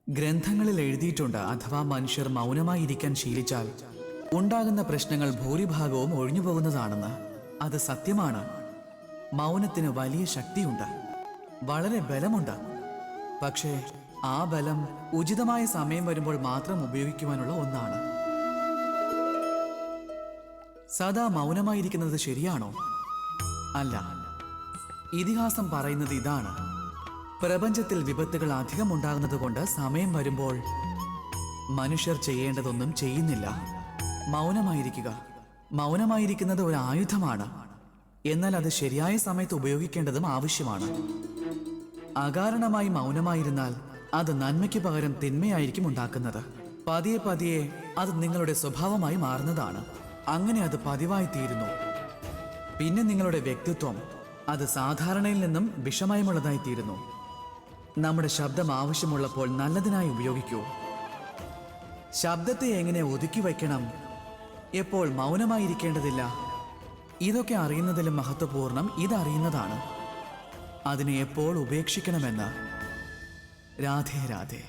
ഗ്രന്ഥങ്ങളിൽ എഴുതിയിട്ടുണ്ട്, അഥവാ മനുഷ്യർ മൗനമായിരിക്കാൻ ശീലിച്ചാൽ ഉണ്ടാകുന്ന പ്രശ്നങ്ങൾ ഭൂരിഭാഗവും ഒഴിഞ്ഞുപോകുന്നതാണെന്ന്. അത് സത്യമാണ്. മൗനത്തിന് വലിയ ശക്തിയുണ്ട്, വളരെ ബലമുണ്ട്. പക്ഷേ ആ ബലം ഉചിതമായ സമയം വരുമ്പോൾ മാത്രം ഉപയോഗിക്കുവാനുള്ള ഒന്നാണ്. സദാ മൗനമായിരിക്കുന്നത് ശരിയാണോ? അല്ല. ഇതിഹാസം പറയുന്നത് ഇതാണ്: പ്രപഞ്ചത്തിൽ വിപത്തുകൾ അധികം ഉണ്ടാകുന്നത് കൊണ്ട് സമയം വരുമ്പോൾ മനുഷ്യർ ചെയ്യേണ്ടതൊന്നും ചെയ്യുന്നില്ല. മൗനമായിരിക്കുക. മൗനമായിരിക്കുന്നത് ഒരു ആയുധമാണ്. എന്നാൽ അത് ശരിയായ സമയത്ത് ഉപയോഗിക്കേണ്ടതും ആവശ്യമാണ്. അകാരണമായി മൗനമായിരുന്നാൽ അത് നന്മയ്ക്ക് പകരം തിന്മയായിരിക്കും ഉണ്ടാക്കുന്നത്. പതിയെ പതിയെ അത് നിങ്ങളുടെ സ്വഭാവമായി മാറുന്നതാണ്. അങ്ങനെ അത് പതിവായി തീരുന്നു. പിന്നെ നിങ്ങളുടെ വ്യക്തിത്വം അത് സാധാരണയിൽ നിന്നും വിഷമയമുള്ളതായി തീരുന്നു. നമ്മുടെ ശബ്ദം ആവശ്യമുള്ളപ്പോൾ നല്ലതിനായി ഉപയോഗിക്കൂ. ശബ്ദത്തെ എങ്ങനെ ഒതുക്കി വയ്ക്കണം, എപ്പോൾ മൗനമായിരിക്കേണ്ടതില്ല, ഇതൊക്കെ അറിയുന്നതിലും മഹത്വപൂർണം ഇതറിയുന്നതാണ്. അതിനെ എപ്പോൾ ഉപേക്ഷിക്കണമെന്ന്. രാധേ രാധേ.